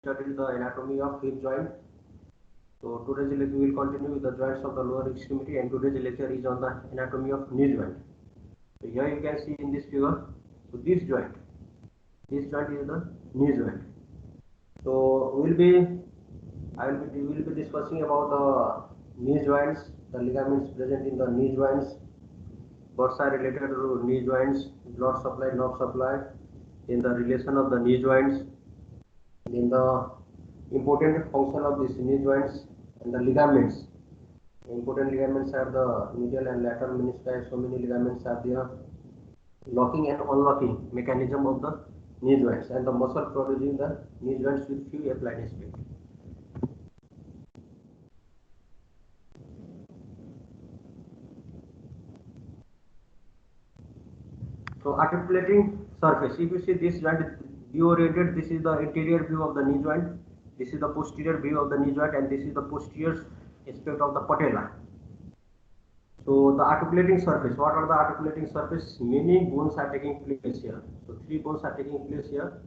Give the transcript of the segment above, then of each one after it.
studied the anatomy of hip joint. So today's lecture we will continue with the joints of the lower extremity, and today's lecture is on the anatomy of knee joint. So here you can see in this figure, so this joint is the knee joint. So we will be discussing about the knee joints, the ligaments present in the knee joints, what are related to knee joints, blood supply, nerve supply, in the relation of the knee joints, then the important function of these knee joints, and the ligaments. Important ligaments are the medial and lateral menisci. So many ligaments are there. Locking and unlocking mechanism of the knee joints, and the muscle producing the knee joints with few applied aspects. So articulating surface. If you see this joint view oriented, this is the interior view of the knee joint. This is the posterior view of the knee joint, and this is the posterior aspect of the patella. So the articulating surface. What are the articulating surface? Many bones are taking place here. So three bones are taking place here.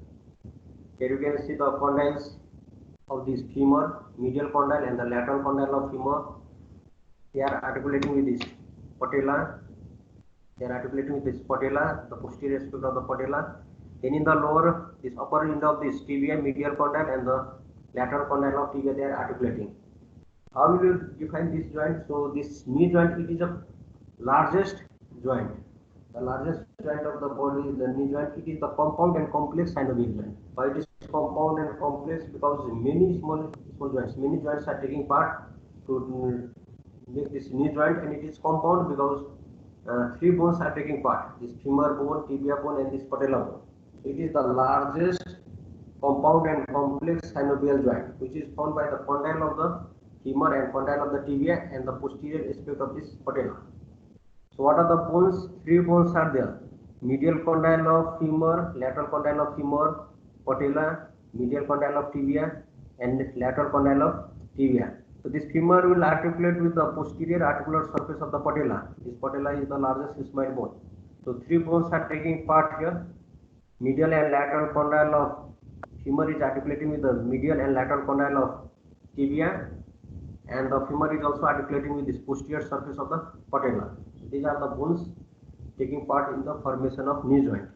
Here you can see the condyles of this femur, medial condyle and the lateral condyle of femur. They are articulating with this patella. They are articulating with this patella, the posterior aspect of the patella. Then in the lower, this upper end of this tibia, medial condyle and the lateral condyle of tibia, they are articulating. How will you define this joint? So this knee joint, it is the largest joint. The largest joint of the body is the knee joint. It is the compound and complex synovial joint. Why it is compound and complex? Because many small joints, many joints are taking part to make this knee joint, and it is compound because three bones are taking part: this femur bone, tibia bone, and this patella bone. It is the largest compound and complex synovial joint, which is formed by the condyle of the femur and condyle of the tibia and the posterior aspect of this patella. So what are the bones? Three bones are there: medial condyle of femur, lateral condyle of femur, patella, medial condyle of tibia, and lateral condyle of tibia. So this femur will articulate with the posterior articular surface of the patella. This patella is the largest isthmoid bone. So three bones are taking part here. Medial and lateral condyle of femur is articulating with the medial and lateral condyle of tibia, and the femur is also articulating with this posterior surface of the patella. So these are the bones taking part in the formation of knee joint.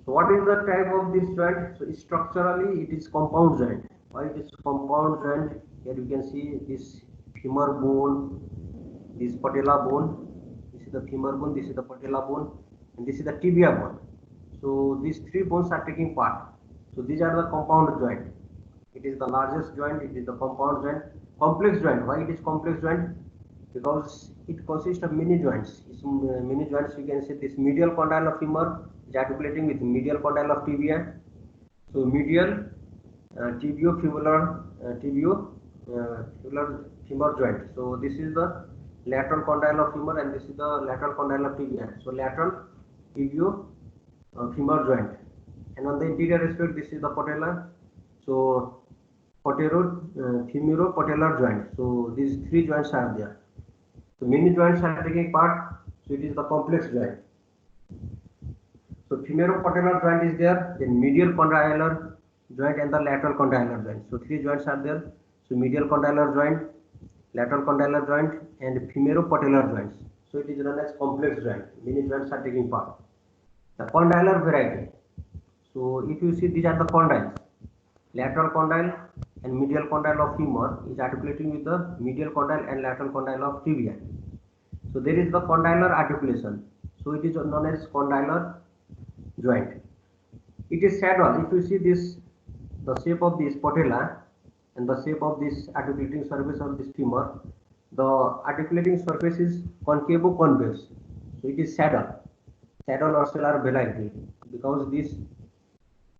So what is the type of this joint? So structurally it is compound joint. Why it is compound joint? Here you can see this femur bone, this patella bone. This is the femur bone, this is the patella bone, and this is the tibia bone. So these three bones are taking part. So these are the compound joint. It is the largest joint. It is the compound joint. Complex joint. Why it is complex joint? Because it consists of many joints. Many joints. You can see this medial condyle of femur is articulating with medial condyle of tibia. So medial tibio-femoral femur joint. So this is the lateral condyle of femur, and this is the lateral condyle of tibia. So lateral tibio-femur joint. And on the interior aspect, this is the patella. So femoropatellar joint. So these three joints are there. So many joints are taking part. So it is the complex joint. So femoropatellar joint is there. Then medial condylar joint and the lateral condylar joint. So three joints are there. So medial condylar joint, lateral condylar joint, and femoropatellar joints. So it is known as complex joint. Many joints are taking part. The condylar variety. So if you see, these are the condyles. Lateral condyle and medial condyle of femur is articulating with the medial condyle and lateral condyle of tibia. So there is the condylar articulation. So it is known as condylar joint. It is saddle. If you see this, the shape of this patella and the shape of this articulating surface of this femur, the articulating surface is concavo-convex. So it is saddle or cellular variety, because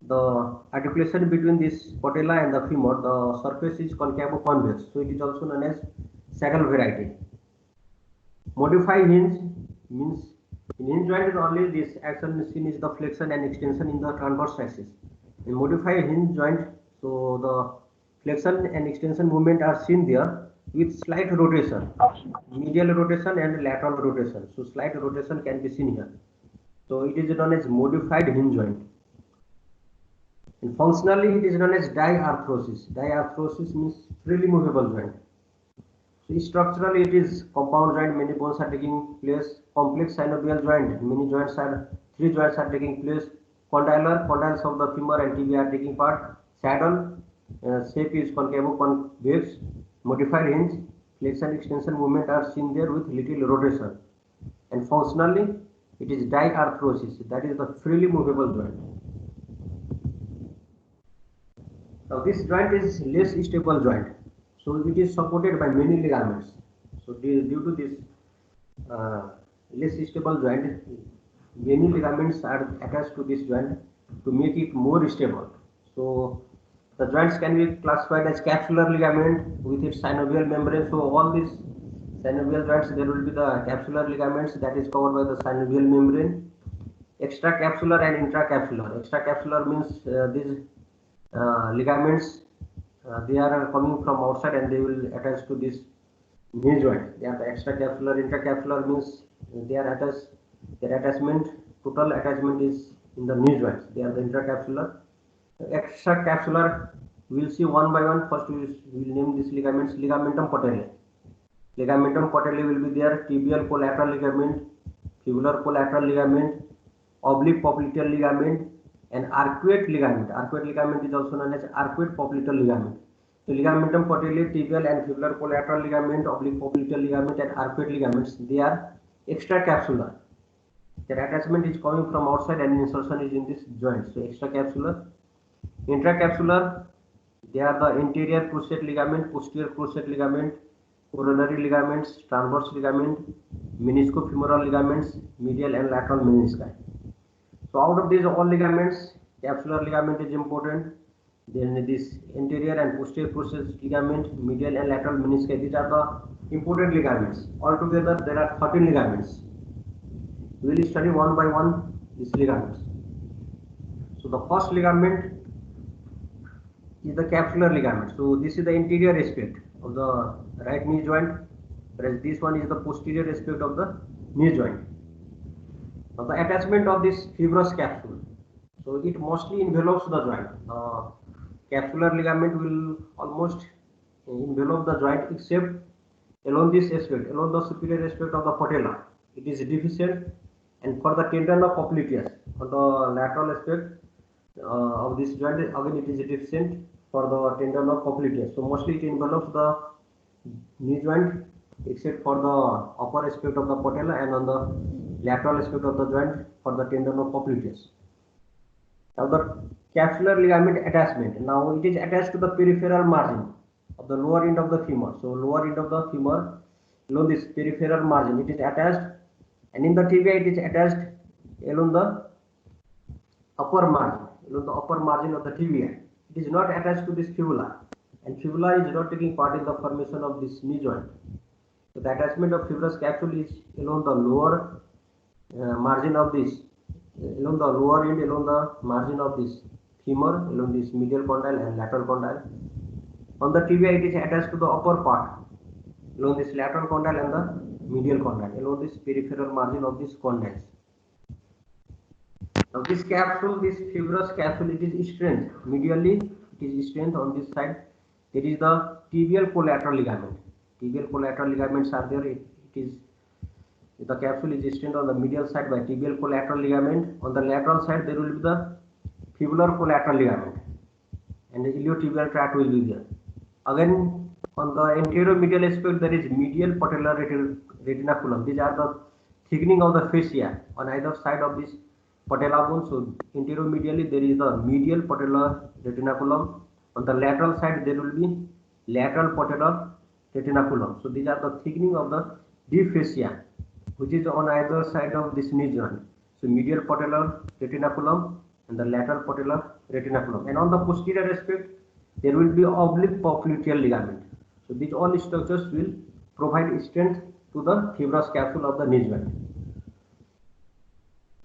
the articulation between this patella and the femur, the surface is concavo-convex. So it is also known as saddle variety. Modified hinge means in hinge joint is only this action seen is the flexion and extension in the transverse axis. In modified hinge joint, so the flexion and extension movement are seen there with slight rotation, medial rotation and lateral rotation. So slight rotation can be seen here. So it is known as modified hinge joint. And functionally, it is known as diarthrosis. Diarthrosis means freely movable joint. So structurally, it is compound joint. Many bones are taking place. Complex synovial joint. Many joints are three joints are taking place. Condylar, condyles of the femur and tibia are taking part. Saddle shape is concavo-convex. Modified hinge, flexion extension movement are seen there with little rotation. And functionally, it is diarthrosis. That is the freely movable joint. Now this joint is less stable joint, so it is supported by many ligaments. So due to this less stable joint, many ligaments are attached to this joint to make it more stable. So the joints can be classified as capsular ligament with its synovial membrane. So all these synovial joints, there will be the capsular ligaments that is covered by the synovial membrane. Extracapsular and intracapsular. Extracapsular means these ligaments they are coming from outside and they will attach to this knee joint. They are the extracapsular. Intracapsular means they are attached. Their attachment, total attachment is in the knee joints. They are the intracapsular. Extracapsular, we will see one by one. First, we will name these ligaments. Ligamentum patellae. Ligamentum patellae will be there. Tibial collateral ligament, fibular collateral ligament, oblique popliteal ligament, and arcuate ligament. Arcuate ligament is also known as arcuate popliteal ligament. So ligamentum patellae, tibial and fibular collateral ligament, oblique popliteal ligament, and arcuate ligaments, they are extracapsular. Their attachment is coming from outside and insertion is in this joint. So extracapsular. Intracapsular, they are the anterior cruciate ligament, posterior cruciate ligament, coronary ligaments, transverse ligament, meniscofemoral ligaments, medial and lateral menisci. So out of these all ligaments, capsular ligament is important. Then this anterior and posterior cruciate ligament, medial and lateral menisci, these are the important ligaments. Altogether, there are 13 ligaments. We will study one by one these ligaments. So the first ligament is the capsular ligament. So this is the interior aspect of the right knee joint, whereas this one is the posterior aspect of the knee joint. Now the attachment of this fibrous capsule. So it mostly envelops the joint. Capsular ligament will almost envelop the joint except along this aspect, along the superior aspect of the patella. It is deficient, and for the tendon of popliteus, on the lateral aspect of this joint, again it is deficient for the tendon of popliteus. So mostly it envelops the knee joint except for the upper aspect of the patella and on the lateral aspect of the joint for the tendon of popliteus. Now the capsular ligament attachment. Now it is attached to the peripheral margin of the lower end of the femur. So lower end of the femur, along this peripheral margin, it is attached, and in the tibia it is attached along the upper margin, along the upper margin of the tibia. It is not attached to this fibula, and fibula is not taking part in the formation of this knee joint. So the attachment of fibrous capsule is along the lower margin of this, along the lower end, along the margin of this femur, along this medial condyle and lateral condyle. On the tibia, it is attached to the upper part, along this lateral condyle and the medial condyle, along this peripheral margin of this condyles. Now this capsule, this fibrous capsule, it is strength. Medially, it is strength on this side. There is the tibial collateral ligament. Tibial collateral ligaments are there. It is the capsule is strength on the medial side by tibial collateral ligament. On the lateral side, there will be the fibular collateral ligament, and the iliotibial tract will be there. Again, on the anterior medial aspect, there is medial patellar retinaculum. These are the thickening of the fascia on either side of this patella bone. So anterior medially there is the medial patellar retinaculum. On the lateral side there will be lateral patellar retinaculum. So these are the thickening of the deep fascia which is on either side of this knee joint. So medial patellar retinaculum and the lateral patellar retinaculum. And on the posterior aspect there will be oblique popliteal ligament. So these all structures will provide strength to the fibrous capsule of the knee joint.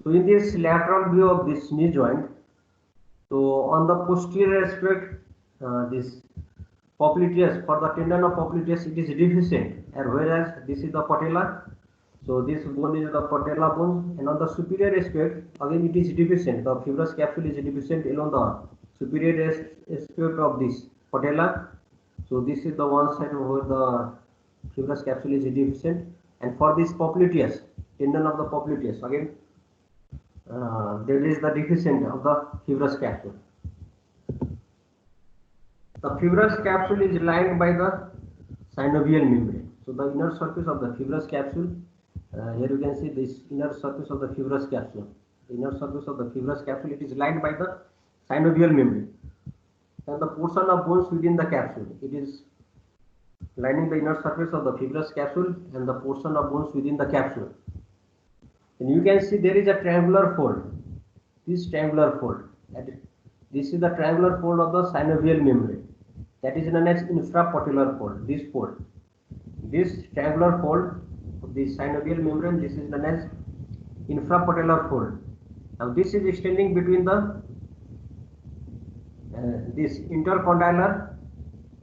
So in this lateral view of this knee joint, so on the posterior aspect, this popliteus, for the tendon of popliteus, it is deficient, and whereas this is the patella. So this bone is the patella bone, and on the superior aspect, again it is deficient. The fibrous capsule is deficient along the superior aspect of this patella. So this is the one side where the fibrous capsule is deficient, and for this popliteus, tendon of the popliteus, again there is the deficient of the fibrous capsule. The fibrous capsule is lined by the synovial membrane. So the inner surface of the fibrous capsule, here you can see this inner surface of the fibrous capsule. The inner surface of the fibrous capsule, it is lined by the synovial membrane. And the portion of bones within the capsule, it is lining the inner surface of the fibrous capsule and the portion of bones within the capsule. And you can see there is a triangular fold. This triangular fold. This is the triangular fold of the synovial membrane. That is known as infrapatellar fold. This fold. This triangular fold of the synovial membrane, this is known as infrapatellar fold. Now this is extending between the this intercondylar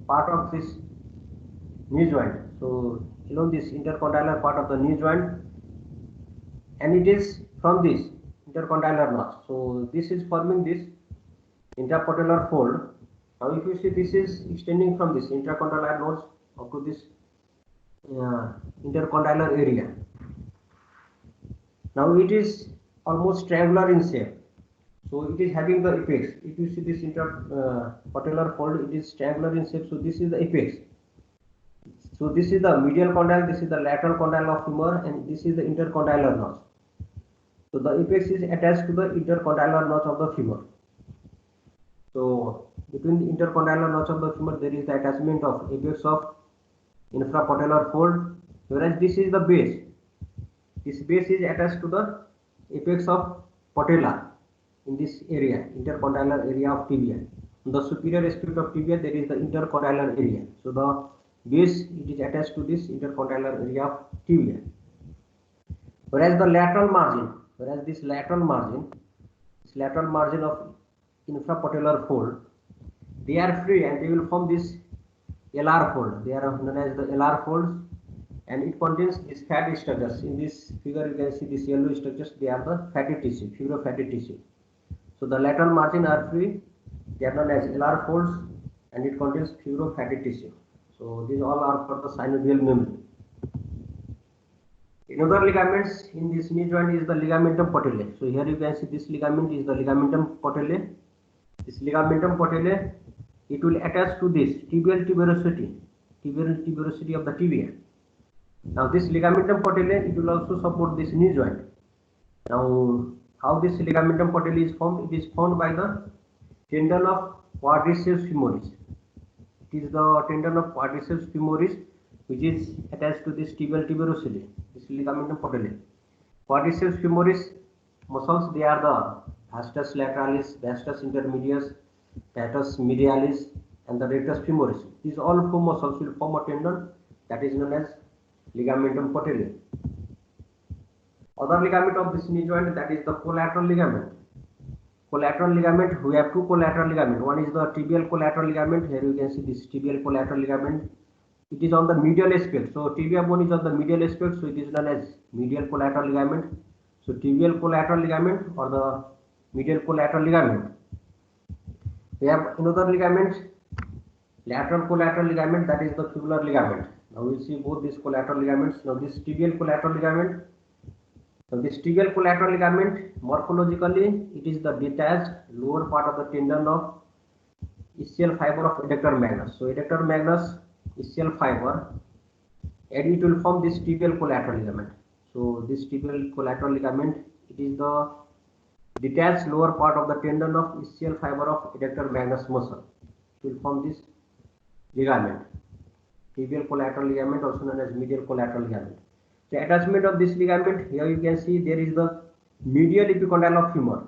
part of this knee joint. So along this intercondylar part of the knee joint, and it is from this intercondylar notch. So this is forming this interpatellar fold. Now if you see, this is extending from this intercondylar notch up to this intercondylar area. Now it is almost triangular in shape. So it is having the apex. If you see this interpatellar fold, it is triangular in shape. So this is the apex. So this is the medial condyle, this is the lateral condyle of femur, and this is the intercondylar notch. So the apex is attached to the intercondylar notch of the femur. So between the intercondylar notch of the femur, there is the attachment of apex of infrapatellar fold, whereas this is the base. This base is attached to the apex of patella in this area, intercondylar area of tibia. In the superior aspect of tibia, there is the intercondylar area. So the base, it is attached to this intercondylar area of tibia. Whereas the lateral margin, this lateral margin of infrapatellar fold, they are free and they will form this LR fold. They are known as the LR folds, and it contains these fat structures. In this figure, you can see these yellow structures. They are the fatty tissue, fibrofatty tissue. So the lateral margin are free. They are known as LR folds, and it contains fibrofatty tissue. So these all are for the synovial membrane. Another ligaments in this knee joint is the ligamentum patellae. So here you can see this ligament is the ligamentum patellae. This ligamentum patellae, it will attach to this tibial tuberosity of the tibia. Now this ligamentum patellae, it will also support this knee joint. Now how this ligamentum patellae is formed? It is formed by the tendon of quadriceps femoris. It is the tendon of quadriceps femoris which is attached to this tibial tuberosity, this ligamentum patellae. Quadriceps femoris muscles, they are the vastus lateralis, vastus intermedius, patellis medialis, and the rectus femoris. These all four muscles will form a tendon that is known as ligamentum patellae. Other ligament of this knee joint, that is the collateral ligament. Collateral ligament, we have two collateral ligament. One is the tibial collateral ligament. Here you can see this tibial collateral ligament. It is on the medial aspect. So tibia bone is on the medial aspect, so it is known as medial collateral ligament. So tibial collateral ligament or the medial collateral ligament. We have another ligament, lateral collateral ligament, that is the fibular ligament. Now we will see both these collateral ligaments. Now this tibial collateral ligament. So this tibial collateral ligament, morphologically, it is the detached lower part of the tendon of ischial fiber of adductor magnus. So adductor magnus, ischial fiber, and it will form this tibial collateral ligament. So this tibial collateral ligament, it is the detached lower part of the tendon of ischial fiber of adductor magnus muscle. It will form this ligament, tibial collateral ligament, also known as medial collateral ligament. The attachment of this ligament, here you can see there is the medial epicondyle of femur.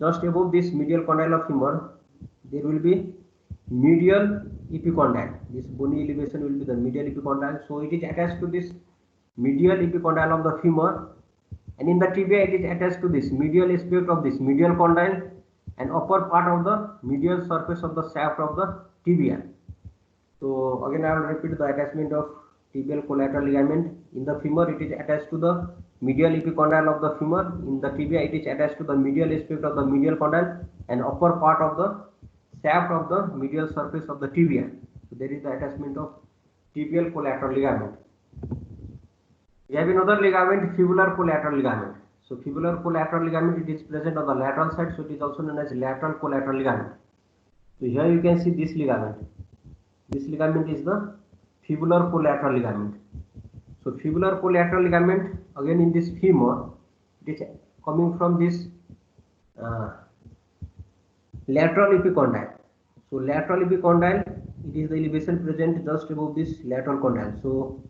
Just above this medial condyle of femur, there will be medial epicondyle. This bony elevation will be the medial epicondyle. So it is attached to this medial epicondyle of the femur, and in the tibia it is attached to this medial aspect of this medial condyle and upper part of the medial surface of the shaft of the tibia. So again I will repeat the attachment of tibial collateral ligament. In the femur it is attached to the medial epicondyle of the femur. In the tibia it is attached to the medial aspect of the medial condyle, and upper part of the shaft of the medial surface of the tibia. So there is the attachment of tibial collateral ligament. We have another ligament, fibular collateral ligament. So fibular collateral ligament, it is present on the lateral side, so it is also known as lateral collateral ligament. So here you can see this ligament. This ligament is the fibular collateral ligament. So fibular collateral ligament, again in this femur, it is coming from this lateral epicondyle. So lateral epicondyle, it is the elevation present just above this lateral condyle. So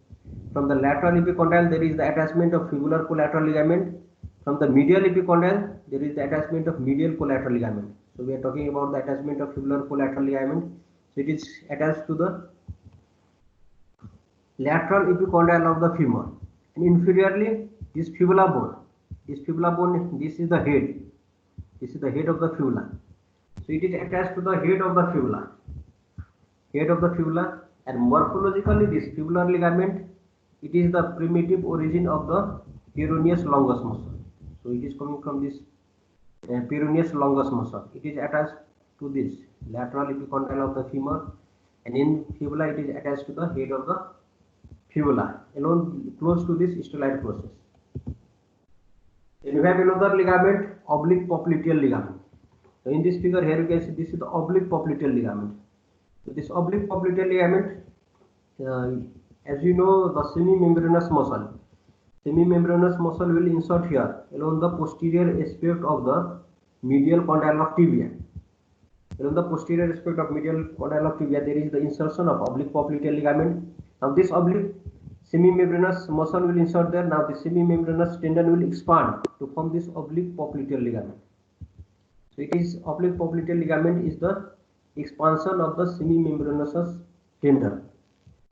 from the lateral epicondyle, there is the attachment of fibular collateral ligament. From the medial epicondyle, there is the attachment of medial collateral ligament. So we are talking about the attachment of fibular collateral ligament. So it is attached to the lateral epicondyle of the femur. And inferiorly, this fibula bone. This is the head. This is the head of the fibula. So it is attached to the head of the fibula. And morphologically, this fibular ligament, it is the primitive origin of the peroneus longus muscle. So it is coming from this peroneus longus muscle. It is attached to this lateral epicondyle of the femur, and in fibula it is attached to the head of the fibula, along close to this styloid process. Then you have another ligament, oblique popliteal ligament. So in this figure here you can see this is the oblique popliteal ligament. So this oblique popliteal ligament, as you know, the semimembranous muscle will insert here along the posterior aspect of the medial condyle of tibia. Along the posterior aspect of medial condyle of tibia, there is the insertion of oblique popliteal ligament. Now this oblique semimembranous muscle will insert there. Now the semimembranous tendon will expand to form this oblique popliteal ligament. So it is oblique popliteal ligament is the expansion of the semimembranous tendon.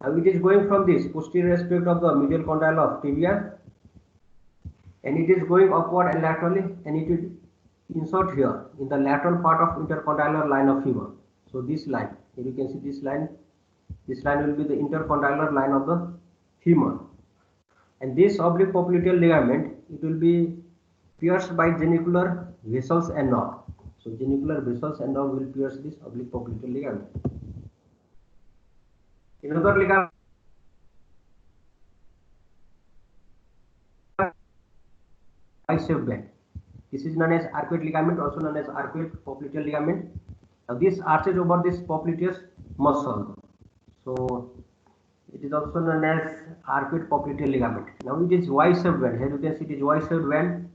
Now it is going from this posterior aspect of the medial condyle of tibia, and it is going upward and laterally, and it will insert here in the lateral part of intercondylar line of femur. So this line, here you can see this line will be the intercondylar line of the femur, and this oblique popliteal ligament, it will be pierced by genicular vessels and nerve. So genicular vessels and nerve will pierce this oblique popliteal ligament. Another ligament, Y-shaped band. This is known as arcuate ligament, also known as arcuate popliteal ligament. Now this arches over this popliteus muscle. So it is also known as arcuate popliteal ligament. Now it is Y-shaped band. Here you can see it is Y-shaped band.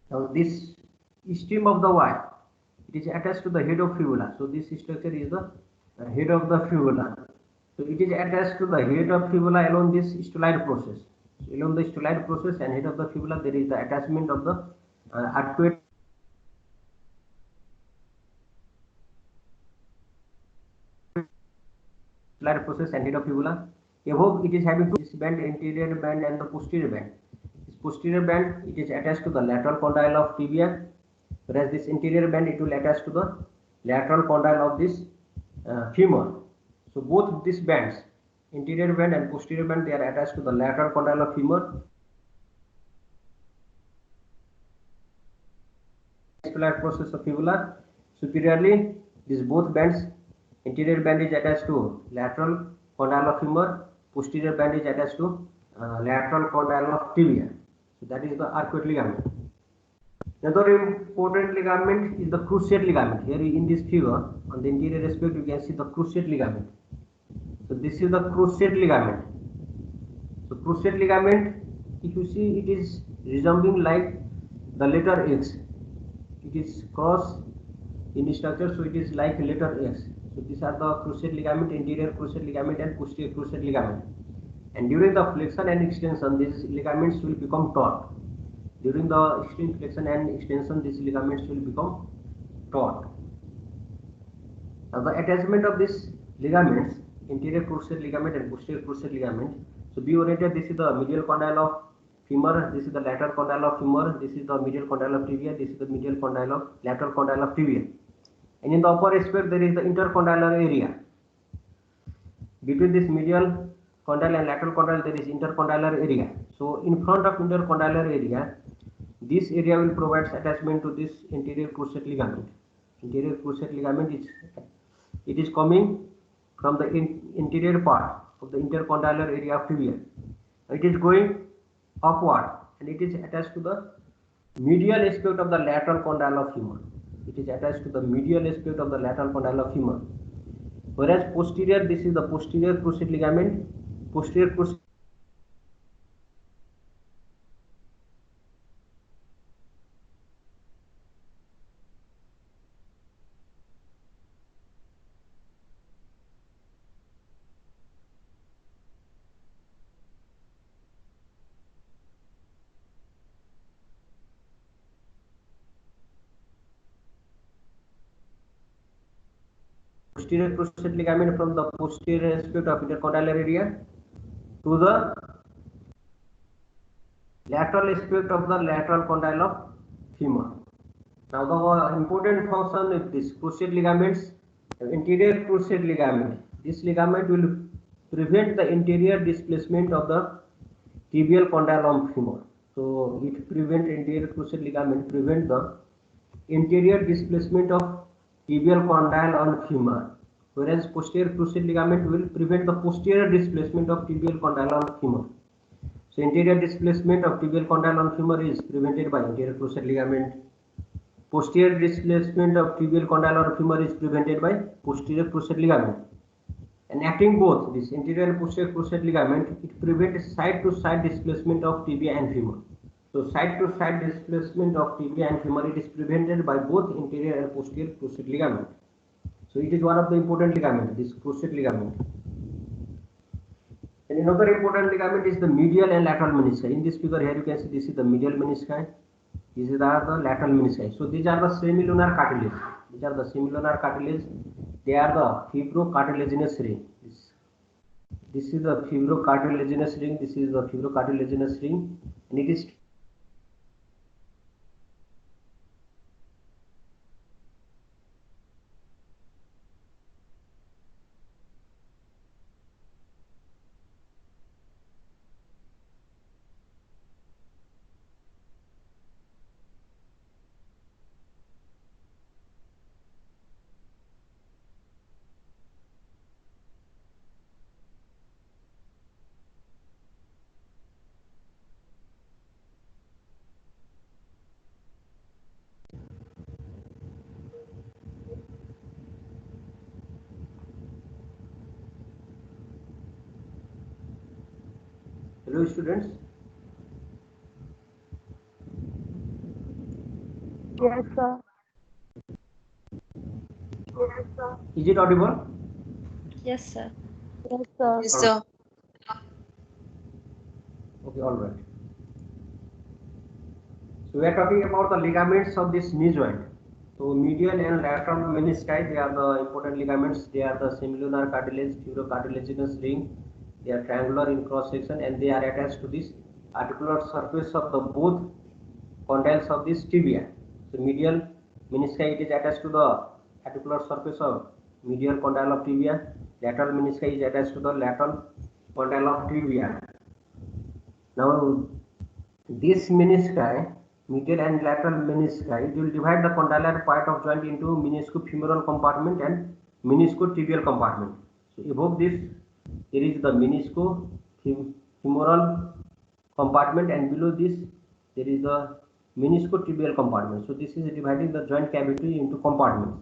Now this stem of the Y, it is attached to the head of fibula. So this structure is the head of the fibula. So it is attached to the head of fibula along this styloid process. So along the styloid process and head of the fibula, there is the attachment of the arcuate styloid process and head of fibula. Above, it is having this band, anterior band and the posterior band. This posterior band, it is attached to the lateral condyle of tibia, whereas this interior band, it will attach to the lateral condyle of this femur. So both these bands, interior band and posterior band, they are attached to the lateral condyle of femur. Styloid process of fibula. Superiorly, these both bands, interior band is attached to lateral condyle of femur, posterior band is attached to lateral condyle of tibia. So that is the arcuate ligament. Another important ligament is the cruciate ligament. Here in this figure, on the interior aspect, you can see the cruciate ligament. So this is the cruciate ligament. So cruciate ligament, if you see, it is resembling like the letter X. It is cross in structure, so it is like letter X. So these are the cruciate ligament, interior cruciate ligament and posterior cruciate ligament. And during the flexion and extension, these ligaments will become taut. During the extreme flexion and extension, these ligaments will become taut. Now the attachment of these ligaments, interior cruciate ligament and posterior cruciate ligament. So be oriented, this is the medial condyle of femur, this is the lateral condyle of femur, this is the medial condyle of tibia, this is the medial condyle of lateral condyle of tibia. And in the upper aspect, there is the intercondylar area. Between this medial condyle and lateral condyle, there is intercondylar area. So in front of intercondylar area, this area will provide attachment to this interior cruciate ligament. Anterior cruciate ligament is coming from the interior part of the intercondylar area of tibia. It is going upward and it is attached to the medial aspect of the lateral condyle of femur. It is attached to the medial aspect of the lateral condyle of femur. Whereas posterior, this is the posterior cruciate ligament. Posterior cruciate ligament from the posterior aspect of intercondylar area to the lateral aspect of the lateral condyle of femur. Now the important function of this cruciate ligaments, anterior cruciate ligament. This ligament will prevent the interior displacement of the tibial condyle of femur. So it prevent anterior cruciate ligament prevent the interior displacement of tibial condyle on femur, whereas posterior cruciate ligament will prevent the posterior displacement of tibial condyle on femur. So interior displacement of tibial condyle on femur is prevented by anterior cruciate ligament. Posterior displacement of tibial condyle on femur is prevented by posterior cruciate ligament. And acting both this anterior and posterior cruciate ligament, it prevents side-to-side displacement of tibia and femur. So side-to-side displacement of tibia and femur, it is prevented by both anterior and posterior cruciate ligament. So it is one of the important ligament, this cruciate ligament. And another important ligament is the medial and lateral menisci. In this figure here you can see this is the medial menisci. These are the lateral menisci. So these are the semilunar cartilage. These are the semilunar cartilage. They are the fibrocartilaginous ring. This is the fibrocartilaginous ring. This is the fibrocartilaginous ring, and it is hello students. Yes, sir. Is it audible? Yes, sir. Yes, sir. Yes, sir. Okay, all right. So we are talking about the ligaments of this knee joint. So medial and lateral menisci, they are the important ligaments. They are the semilunar cartilage, fibrocartilaginous ring. They are triangular in cross section and they are attached to this articular surface of the both condyles of this tibia. So medial menisci, it is attached to the articular surface of medial condyle of tibia. Lateral menisci is attached to the lateral condyle of tibia. Now this menisci, medial and lateral menisci, it will divide the condylar part of joint into meniscofemoral compartment and meniscotibial compartment. So above this there is the meniscofemoral compartment and below this there is the meniscotibial compartment. So this is dividing the joint cavity into compartments.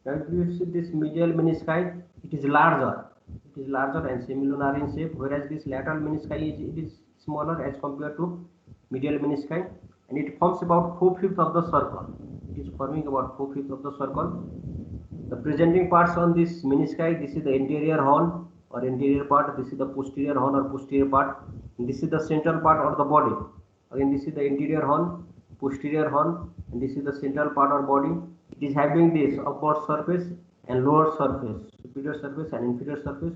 Now if you see this medial menisci, it is larger and semilunar in shape, whereas this lateral menisci is smaller as compared to medial menisci, and it forms about 4/5 of the circle. It is forming about 4/5 of the circle. The presenting parts on this menisci, this is the anterior horn or anterior part, this is the posterior horn or posterior part, and this is the central part or the body. Again, this is the anterior horn, posterior horn, and this is the central part or body. It is having this upper surface and lower surface, superior surface and inferior surface.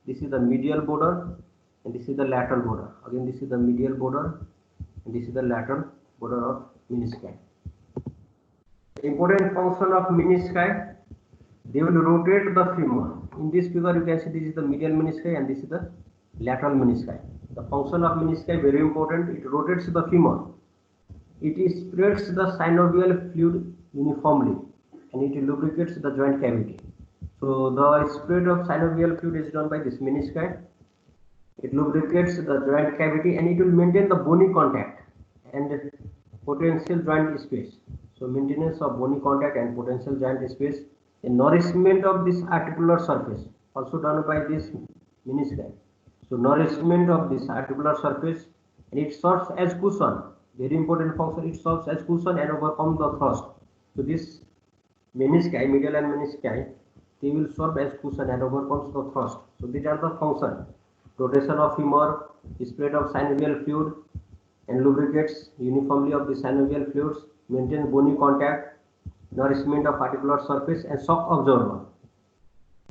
This is the medial border and this is the lateral border. Again, this is the medial border and this is the lateral border of menisci. The important function of menisci, they will rotate the femur. In this figure you can see this is the medial menisci and this is the lateral menisci. The function of menisci very important. It rotates the femur. It spreads the synovial fluid uniformly. and it lubricates the joint cavity. So the spread of synovial fluid is done by this menisci. It lubricates the joint cavity and it will maintain the bony contact and potential joint space. So maintenance of bony contact and potential joint space. The nourishment of this articular surface also done by this menisci. So nourishment of this articular surface, and it serves as cushion. Very important function. It serves as cushion and overcome the thrust. So this menisci, medial and menisci, they will serve as cushion and overcomes the thrust. So these are the functions: rotation of femur, spread of synovial fluid, and lubricates uniformly of the synovial fluids, maintains bony contact, nourishment of articular surface, and shock absorber.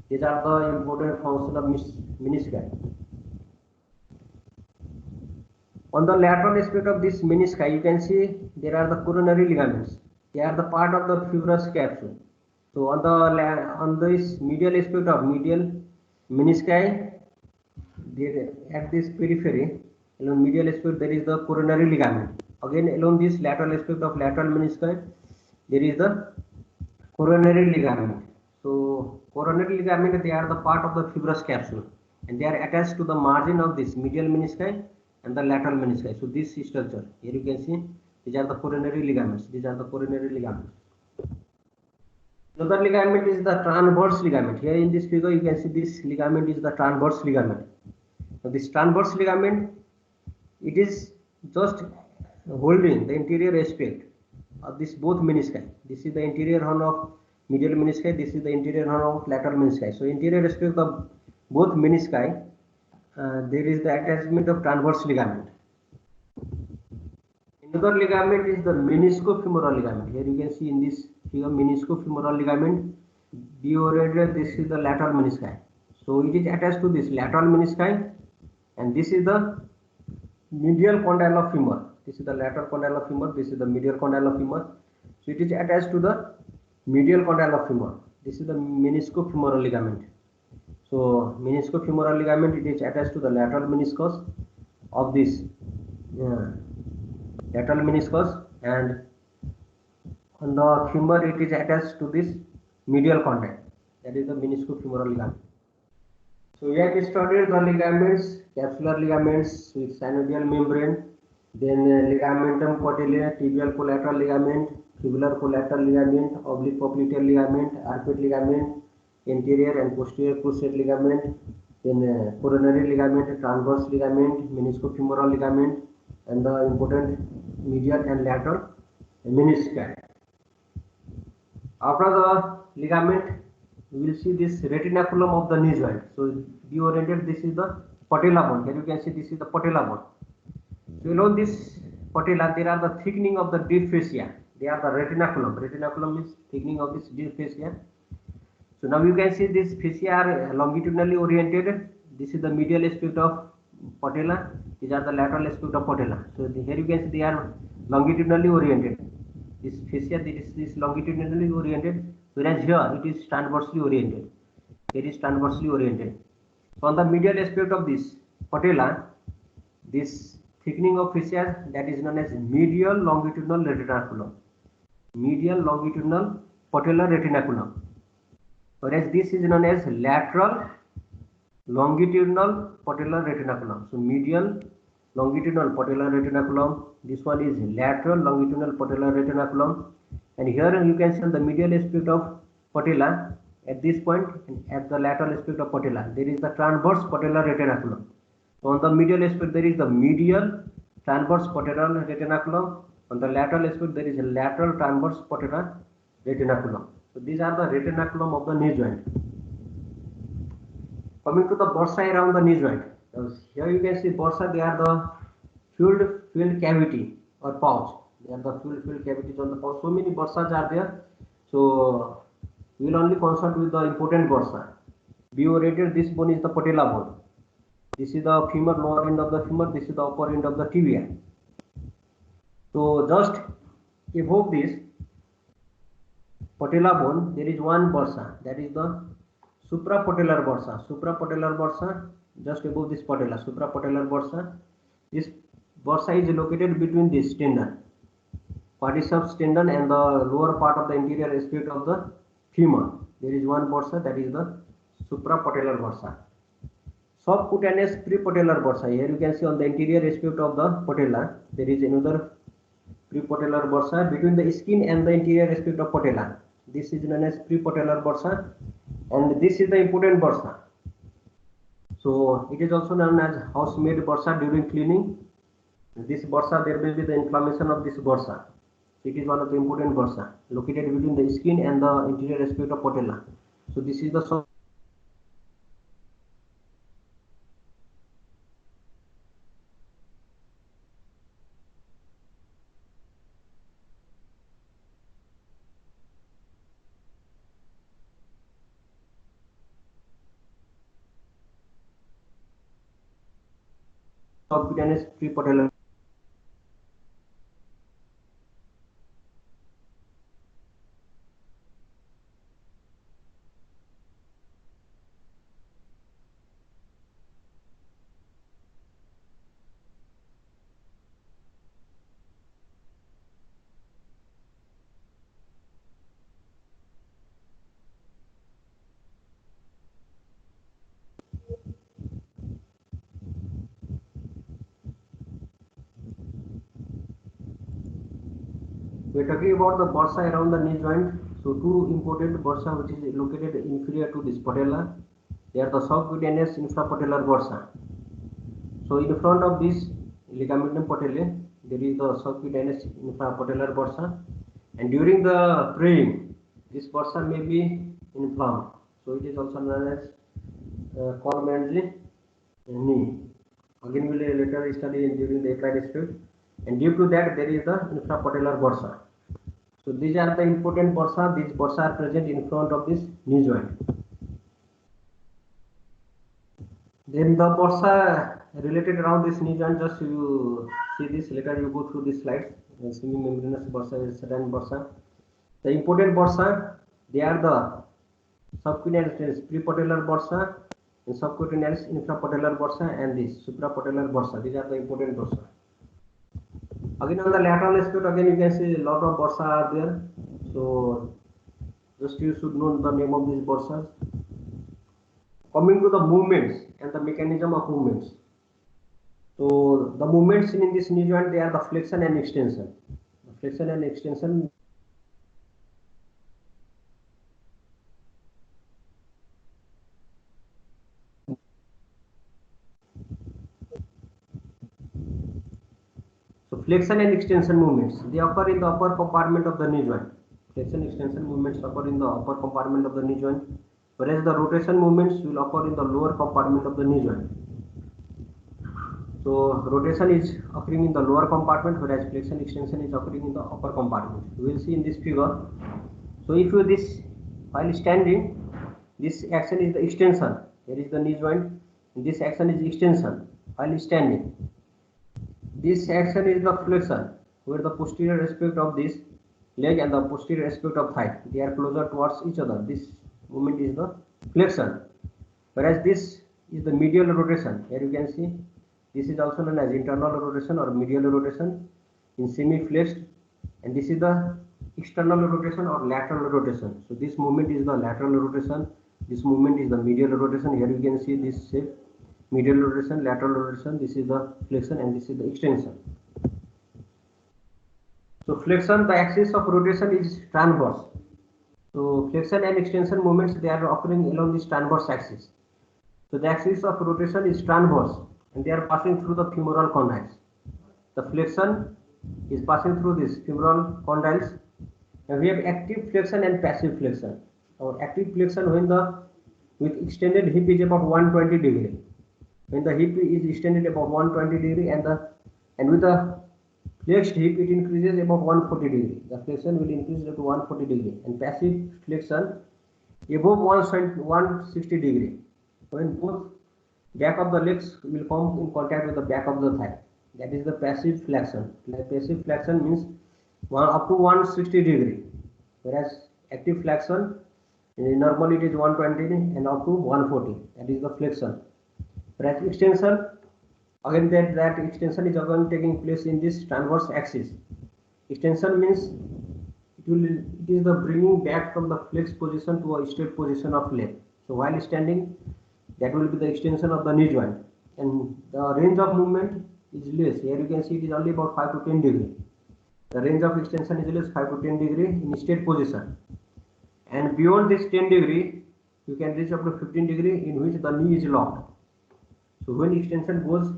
These are the important functions of menisci. On the lateral aspect of this menisci, you can see there are the coronary ligaments. They are the part of the fibrous capsule. So on this medial aspect of medial menisci, at this periphery, along medial aspect there is the coronary ligament. Again, along this lateral aspect of lateral menisci, there is the coronary ligament. So coronary ligament, they are the part of the fibrous capsule, and they are attached to the margin of this medial menisci and the lateral menisci. So this structure here you can see, these are the coronary ligaments. These are the coronary ligaments. Another ligament is the transverse ligament. Here in this figure you can see this ligament is the transverse ligament. Now this transverse ligament, it is just holding the interior aspect of this both menisci. This is the interior horn of medial menisci. This is the interior horn of lateral menisci. So interior aspect of both menisci, there is the attachment of transverse ligament. Another ligament is the meniscofemoral ligament. Here you can see in this figure meniscofemoral ligament deoriented. This is the lateral menisci. So it is attached to this lateral menisci, and this is the medial condyle of femur. This is the lateral condyle of femur. This is the medial condyle of femur. So it is attached to the medial condyle of femur. This is the meniscofemoral ligament. So meniscofemoral ligament, it is attached to the lateral meniscus of this lateral meniscus, and on the femur it is attached to this medial condyle. That is the meniscofemoral ligament. So we have studied the ligaments, capsular ligaments with synovial membrane, then ligamentum patellae, tibial collateral ligament, fibular collateral ligament, oblique popliteal ligament, arcuate ligament, anterior and posterior cruciate ligament, then coronary ligament, transverse ligament, meniscofemoral ligament, and the important medial and lateral menisci. After the ligament, we will see this retinaculum of the knee joint. So deoriented, this is the patella bone. Here you can see this is the patella bone. So along this patella, there are the thickening of the deep fascia. They are the retinaculum. Retinaculum is thickening of this deep fascia. So now you can see this fascia are longitudinally oriented. This is the medial aspect of patella. These are the lateral aspect of patella. So here you can see they are longitudinally oriented. This fascia, this is longitudinally oriented, whereas here it is transversely oriented. It is transversely oriented. So on the medial aspect of this patella, this thickening of fascia, that is known as medial longitudinal retinaculum. Medial longitudinal patellar retinaculum. Whereas this is known as lateral longitudinal patellar retinaculum. So medial longitudinal patellar retinaculum. This one is lateral longitudinal patellar retinaculum. And here you can see on the medial aspect of patella, at this point and at the lateral aspect of patella, there is the transverse patellar retinaculum. So on the medial aspect there is the medial transverse patellar retinaculum. On the lateral aspect there is a lateral transverse patellar retinaculum. So these are the retinaculum of the knee joint. Coming to the bursa around the knee joint. Here you can see bursa, they are the filled cavity or pouch. They are the filled cavities on the pouch. So many bursas are there. So we will only consult with the important bursa. Deoriented, this bone is the patella bone. This is the femur, lower end of the femur. This is the upper end of the tibia. So just above this patella bone, there is one bursa, that is the suprapatellar bursa. Suprapatellar bursa, just above this patella, suprapatellar bursa. This bursa is located between this tendon. quadriceps tendon and the lower part of the anterior aspect of the femur. There is one bursa, that is the suprapatellar bursa. Subcutaneous prepatellar bursa. Here you can see on the anterior aspect of the patella, there is another prepatellar bursa between the skin and the anterior aspect of patella. This is known as prepatellar bursa, and this is the important bursa. So it is also known as housemaid bursa during cleaning. This bursa, there will be the inflammation of this bursa. It is one of the important bursa located between the skin and the anterior aspect of patella. So this is the subcutaneous prepatellar. We are talking about the bursa around the knee joint. So two important bursa which is located inferior to this patella. They are the subcutaneous infrapatellar bursa. So in front of this ligamentum patellae, there is the subcutaneous infrapatellar bursa, and during the praying, this bursa may be inflamed. So it is also known as Coleman's knee. Again, we will later study during the applied aspect. And due to that, there is the infrapatellar bursa. So these are the important bursa. These bursa are present in front of this knee joint. Then the bursa related around this knee joint, just you see this, later you go through these slides. Semimembranous bursa, satin bursa. The important bursa, they are the subcutaneous prepatellar bursa, and subcutaneous infrapatellar bursa, and this suprapatellar bursa. These are the important bursa. Again on the lateral aspect, again you can see a lot of bursa are there. So just you should know the name of these bursas. Coming to the movements and the mechanism of movements. So the movements in this knee joint, they are the flexion and extension. The flexion and extension. So flexion and extension movements, they occur in the upper compartment of the knee joint. Flexion extension movements occur in the upper compartment of the knee joint, whereas the rotation movements will occur in the lower compartment of the knee joint. So rotation is occurring in the lower compartment, whereas flexion extension is occurring in the upper compartment. We will see in this figure. So if you this while standing, this action is the extension. Here is the knee joint. This action is extension while standing. This action is the flexion, where the posterior aspect of this leg and the posterior aspect of thigh, they are closer towards each other. This movement is the flexion, whereas this is the medial rotation. Here you can see this is also known as internal rotation or medial rotation in semi-flexed, and this is the external rotation or lateral rotation. So this movement is the lateral rotation, this movement is the medial rotation. Here you can see this shape, medial rotation, lateral rotation. This is the flexion and this is the extension. So flexion, the axis of rotation is transverse. So flexion and extension movements, they are occurring along this transverse axis. So the axis of rotation is transverse and they are passing through the femoral condyles. The flexion is passing through this femoral condyles, and we have active flexion and passive flexion. Our active flexion when the with extended hip is about 120 degree. When the hip is extended about 120 degree and with the flexed hip it increases about 140 degree. The flexion will increase up to 140 degree, and passive flexion above 160 degree. When both back of the legs will come in contact with the back of the thigh, that is the passive flexion. Passive flexion means up to 160 degree, whereas active flexion normally it is 120 and up to 140. That is the flexion. Whereas extension, again that extension is again taking place in this transverse axis. Extension means it is the bringing back from the flex position to a straight position of leg. So while standing, that will be the extension of the knee joint, and the range of movement is less. Here you can see it is only about 5 to 10 degree. The range of extension is less 5 to 10 degree in straight position, and beyond this 10 degree you can reach up to 15 degree in which the knee is locked. So when extension goes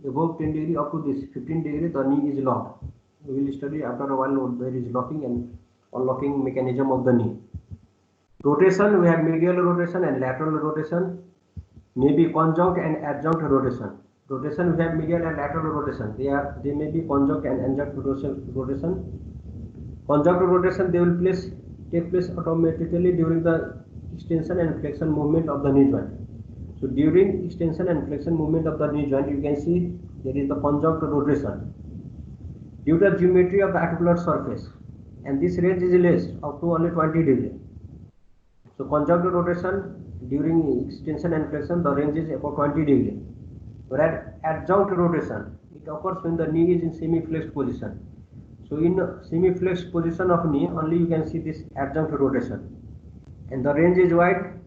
above 10 degree up to this 15 degree, the knee is locked. We will study after a while what there is locking and unlocking mechanism of the knee. Rotation, we have medial rotation and lateral rotation, maybe conjunct and adjunct rotation. Rotation, we have medial and lateral rotation. They may be conjunct and adjunct rotation. Conjunct rotation, they will take place automatically during the extension and flexion movement of the knee joint. So during extension and flexion movement of the knee joint, you can see there is the conjunct rotation due to the geometry of the articular surface, and this range is less up to only 20 degree. So conjunct rotation during extension and flexion, the range is about 20 degree. Whereas adjunct rotation, it occurs when the knee is in semi-flexed position. So in semi-flexed position of knee, only you can see this adjunct rotation, and the range is wide.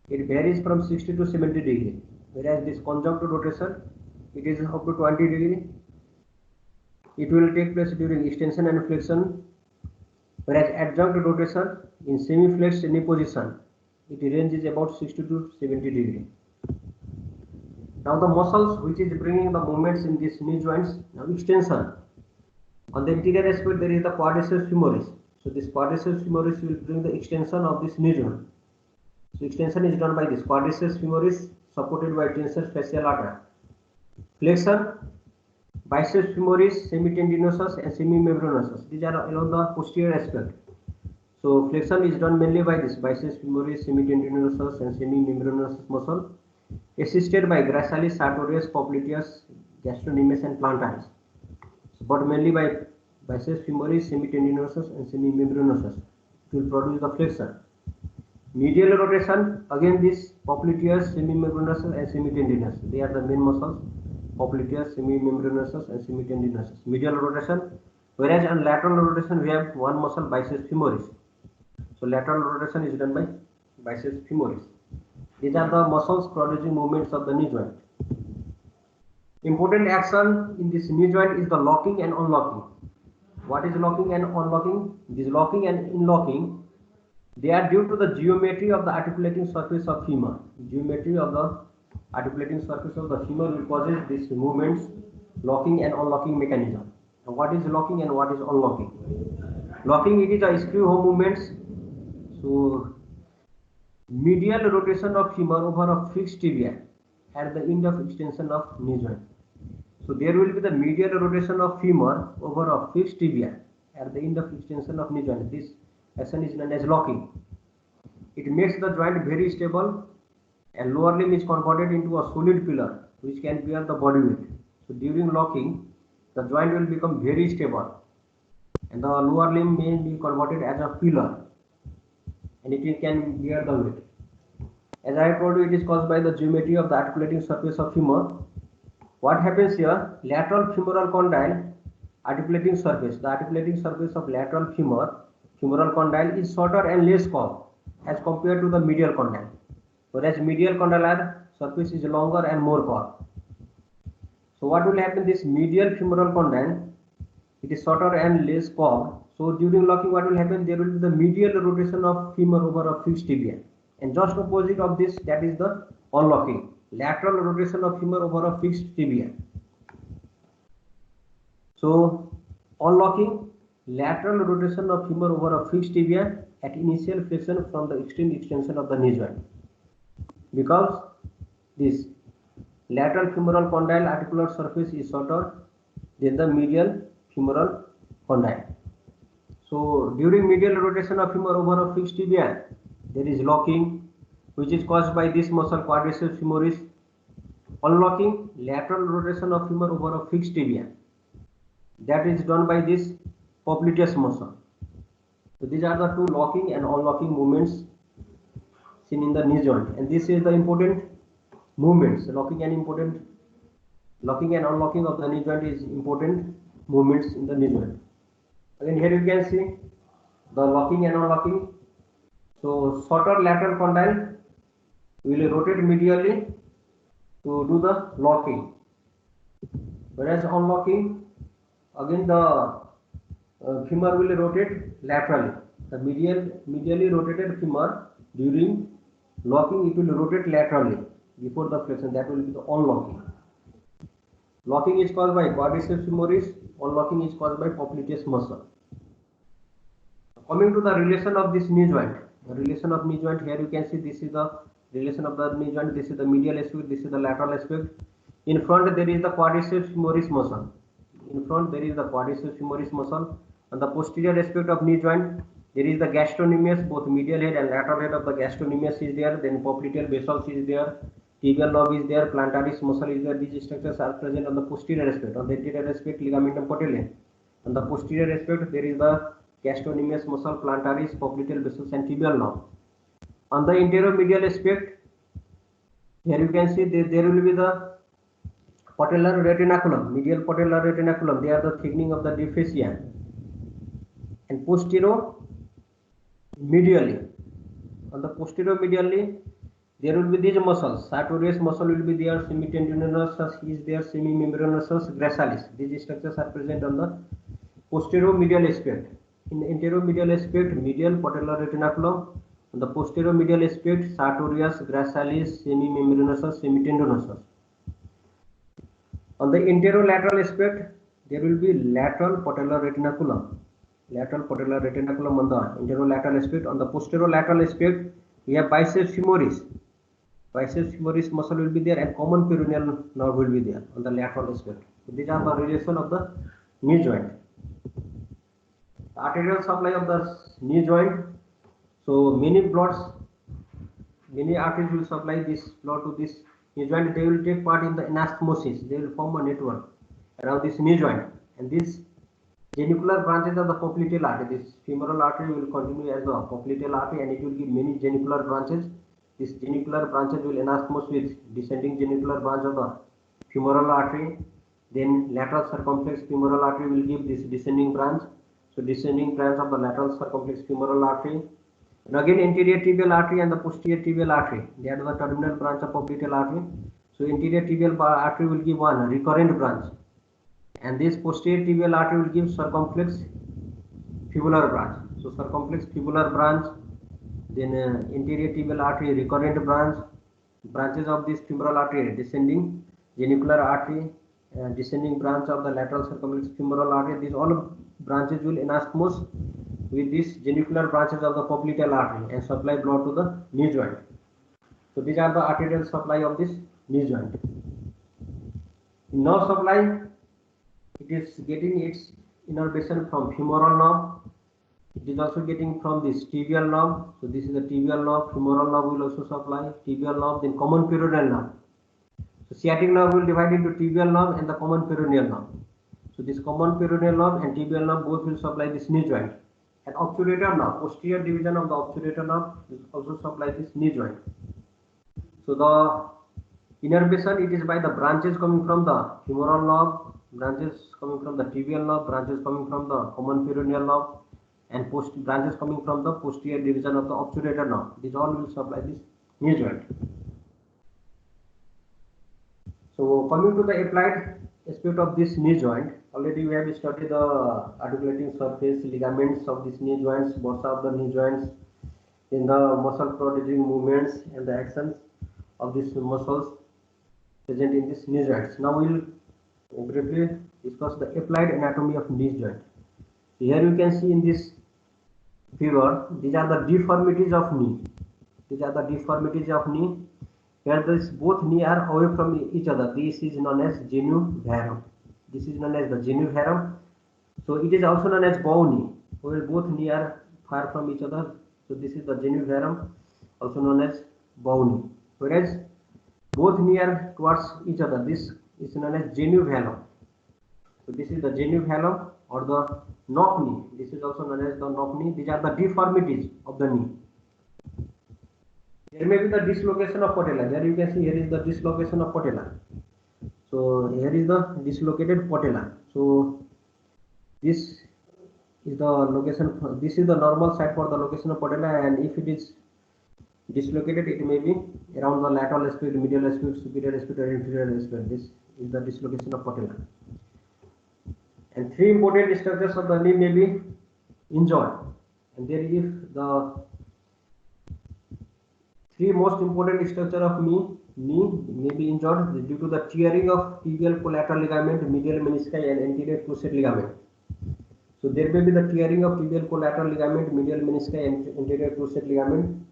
It varies from 60 to 70 degree. Whereas this conjunct rotation, it is up to 20 degree. It will take place during extension and flexion. Whereas adjunct rotation in semi-flexed knee position, it range is about 60 to 70 degree. Now the muscles which is bringing the movements in these knee joints. Now extension. On the anterior aspect there is the quadriceps femoris. So this quadriceps femoris will bring the extension of this knee joint. So extension is done by this quadriceps femoris supported by tensor fascial artery. Flexion, biceps femoris, semitendinosus and semimembranosus. These are along the posterior aspect. So flexion is done mainly by this biceps femoris, semitendinosus and semimembranosus muscle, assisted by gracilis, sartorius, popliteus, gastrocnemius and plantaris. But mainly by biceps femoris, semitendinosus and semimembranosus, it will produce the flexion. Medial rotation, again this popliteus, semimembranosus and semitendinosus. They are the main muscles. Popliteus, semimembranosus and semitendinosus. Medial rotation. Whereas on lateral rotation we have one muscle, biceps femoris. So lateral rotation is done by biceps femoris. These are the muscles producing movements of the knee joint. Important action in this knee joint is the locking and unlocking. What is locking and unlocking? This locking and unlocking, they are due to the geometry of the articulating surface of femur. Geometry of the articulating surface of the femur will causes these movements, locking and unlocking mechanism. Now what is locking and what is unlocking? Locking, it is a screw home movements. So medial rotation of femur over a fixed tibia at the end of extension of knee joint. So there will be the medial rotation of femur over a fixed tibia at the end of extension of knee joint. This action is known as locking. It makes the joint very stable, and lower limb is converted into a solid pillar which can bear the body weight. So during locking, the joint will become very stable, and the lower limb may be converted as a pillar, and it can bear the weight. As I told you, it is caused by the geometry of the articulating surface of femur. What happens here? Lateral femoral condyle articulating surface. The articulating surface of lateral femoral condyle is shorter and less curved as compared to the medial condyle. Whereas medial condylar surface is longer and more curved. So what will happen? This medial femoral condyle, it is shorter and less curved. So during locking, what will happen? There will be the medial rotation of femur over a fixed tibia, and just opposite of this, that is the unlocking, lateral rotation of femur over a fixed tibia. So unlocking, lateral rotation of femur over a fixed tibia at initial flexion from the extreme extension of the knee joint, because this lateral femoral condyle articular surface is shorter than the medial femoral condyle. So during medial rotation of femur over a fixed tibia, there is locking, which is caused by this muscle quadriceps femoris. Unlocking, lateral rotation of femur over a fixed tibia, that is done by this popliteus muscle. So these are the two locking and unlocking movements seen in the knee joint, and this is the important movements. Locking and unlocking of the knee joint is important movements in the knee joint. Again here you can see the locking and unlocking. So shorter lateral condyle will rotate medially to do the locking, whereas unlocking, again the femur will rotate laterally. The medially rotated femur during locking, it will rotate laterally before the flexion. That will be the unlocking. Locking is caused by quadriceps femoris. Unlocking is caused by popliteus muscle. Coming to the relation of this knee joint. The relation of knee joint, here you can see this is the relation of the knee joint. This is the medial aspect. This is the lateral aspect. In front there is the quadriceps femoris muscle. In front there is the quadriceps femoris muscle. On the posterior aspect of knee joint, there is the gastrocnemius. Both medial head and lateral head of the gastrocnemius is there. Then popliteal basals is there. Tibial lobe is there. Plantaris muscle is there. These structures are present on the posterior aspect. On the anterior aspect, ligamentum patellae. On the posterior aspect, there is the gastrocnemius muscle, plantaris, popliteal basals, and tibial lobe. On the anteromedial aspect, here you can see there will be the patellar retinaculum, medial patellar retinaculum. They are the thickening of the deep fascia. And posteromedially, on the posteromedially, there will be these muscles. Sartorius muscle will be there, semitendinosus is there, semimembranosus gracilis. These structures are present on the posteromedial aspect. In the anteromedial aspect, medial patellar retinaculum. On the posteromedial aspect, sartorius, gracilis, semimembranosus, semitendinosus. On the anterolateral aspect, there will be lateral patellar retinaculum. Lateral patellar retinaculum on the anterolateral aspect. On the posterolateral aspect, we have biceps femoris. Biceps femoris muscle will be there, and common peroneal nerve will be there on the lateral aspect. So these are the relation of the knee joint. The arterial supply of the knee joint. So many arteries will supply this blood to this knee joint. They will take part in the anastomosis. They will form a network around this knee joint, and these genicular branches of the popliteal artery. This femoral artery will continue as the popliteal artery, and it will give many genicular branches. This genicular branches will anastomose with descending genicular branch of the femoral artery. Then lateral circumflex femoral artery will give this descending branch. So descending branch of the lateral circumflex femoral artery. And again anterior tibial artery and the posterior tibial artery. They are the terminal branch of popliteal artery. So anterior tibial artery will give one recurrent branch. And this posterior tibial artery will give circumflex fibular branch. So circumflex fibular branch, then anterior tibial artery recurrent branch, branches of this femoral artery, descending genicular artery, descending branch of the lateral circumflex femoral artery. These all branches will anastomose with these genicular branches of the popliteal artery and supply blood to the knee joint. So these are the arterial supply of this knee joint. Nerve supply, it is getting its innervation from femoral nerve. It is also getting from this tibial nerve. So this is the tibial nerve. Femoral nerve will also supply tibial nerve. Then common peroneal nerve. So sciatic nerve will divide into tibial nerve and the common peroneal nerve. So this common peroneal nerve and tibial nerve both will supply this knee joint. And obturator nerve, posterior division of the obturator nerve, will also supply this knee joint. So the innervation, it is by the branches coming from the femoral nerve, branches coming from the tibial nerve, branches coming from the common peroneal nerve, and branches coming from the posterior division of the obturator nerve. These all will supply this knee joint. So coming to the applied aspect of this knee joint, already we have studied the articulating surface, ligaments of these knee joints, bursa of the knee joints, in the muscle protecting movements and the actions of these muscles present in these knee joints. Now we will briefly discuss the applied anatomy of knee joint. So here you can see in this figure, these are the deformities of knee. These are the deformities of knee. Here this both knee are away from each other. This is known as genu varum. This is known as the genu varum. So it is also known as bow knee, where both knee are far from each other. So this is the genu varum, also known as bow knee. Whereas both knee are towards each other. This is known as genu velum. So this is the genu velum or the knock knee. This is also known as the knock knee. These are the deformities of the knee. There may be the dislocation of patella. There you can see, here is the dislocation of patella. So here is the dislocated patella. So this is the location. This is the normal site for the location of patella, and if it is dislocated, it may be around the lateral aspect, medial aspect, superior aspect, or inferior aspect. This is the dislocation of patella. And three important structures of the knee may be injured, and there if the three most important structure of knee may be injured due to the tearing of tibial collateral ligament, medial menisci, and anterior cruciate ligament. So there may be the tearing of tibial collateral ligament, medial menisci, and anterior cruciate ligament.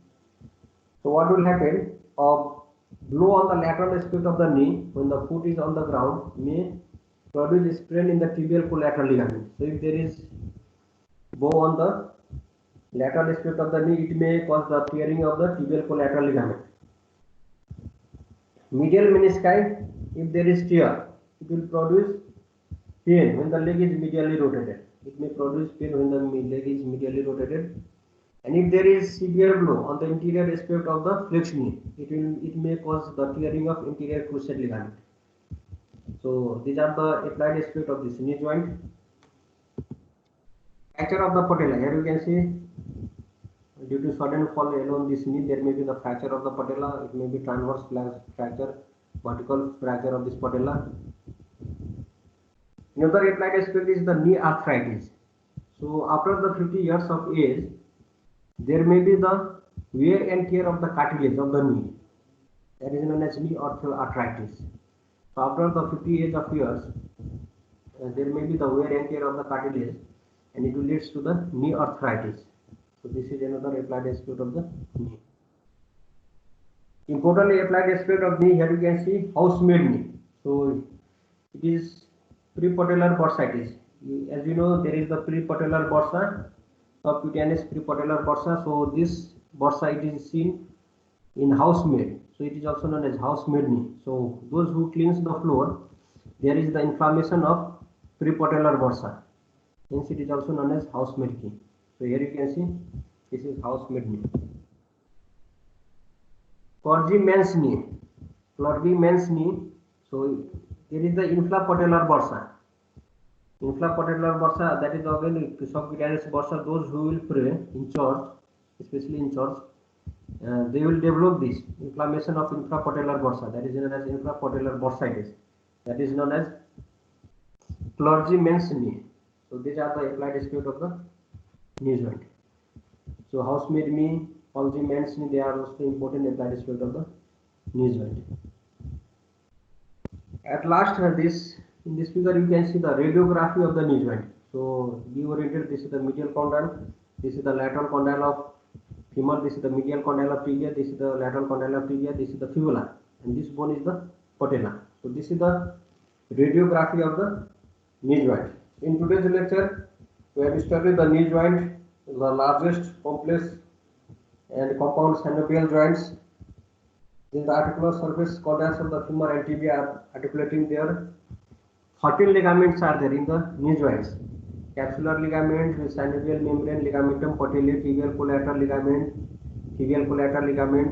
So what will happen? A blow on the lateral aspect of the knee when the foot is on the ground may produce strain in the tibial collateral ligament. So if there is blow on the lateral aspect of the knee, it may cause the tearing of the tibial collateral ligament. Medial menisci, if there is tear, it will produce pain when the leg is medially rotated. It may produce pain when the leg is medially rotated. And if there is severe blow on the interior aspect of the flexed knee, it may cause the tearing of anterior cruciate ligament. So these are the applied aspect of this knee joint. Fracture of the patella. Here you can see, due to sudden fall along this knee, there may be the fracture of the patella. It may be transverse fracture, vertical fracture of this patella. Another applied aspect is the knee arthritis. So after the 50 years of age, there may be the wear and tear of the cartilage of the knee. That is known as knee arthritis. So after the 50 age of years, there may be the wear and tear of the cartilage, and it will lead to the knee arthritis. So this is another applied aspect of the knee. Importantly applied aspect of knee, here you can see housemaid knee. So it is prepatellar bursitis. As you know, there is the prepatellar bursa, subcutaneous prepatellar bursa. So this bursa, it is seen in housemaid. So it is also known as housemaid knee. So those who cleans the floor, there is the inflammation of prepatellar bursa. Hence it is also known as housemaid knee. So here you can see this is housemaid knee. Clergyman's knee. Clergyman's knee. So there is the infrapatellar bursa. Infrapatellar bursa, that is again subcutaneous bursa. Those who will pray in church, especially in church, they will develop this inflammation of infrapatellar bursa. That is known as infrapatellar bursitis. That is known as clergyman's knee. So these are the applied aspect of the knee joint. So housemaid knee, clergyman's knee, they are also important applied aspect of the knee joint. At last, in this figure you can see the radiography of the knee joint. So be oriented. This is the medial condyle. This is the lateral condyle of femur. This is the medial condyle of tibia. This is the lateral condyle of tibia. This is the fibula, and this bone is the patella. So this is the radiography of the knee joint. In today's lecture, we have studied the knee joint, the largest, complex, and compound synovial joints. In the articular surface condyles of the femur and tibia are articulating there. 13 ligaments are there in the knee joints. Capsular ligament, synovial membrane, ligamentum patellae, tibial collateral ligament,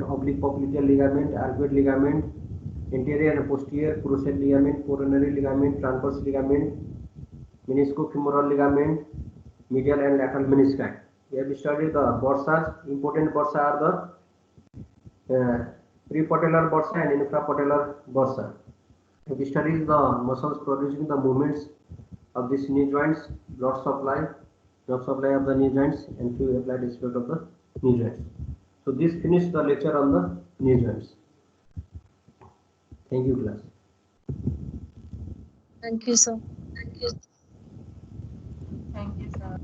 oblique popliteal ligament, arcuate ligament, anterior and posterior cruciate ligament, coronary ligament, transverse ligament, meniscofemoral ligament, medial and lateral menisci. We have studied the bursas. Important bursa are the prepatellar bursa and infrapatellar bursa. We studied the muscles producing the movements of these knee joints, blood supply of the knee joints, and few applied aspect of the knee joints. So this finished the lecture on the knee joints. Thank you, class. Thank you, sir. Thank you, sir.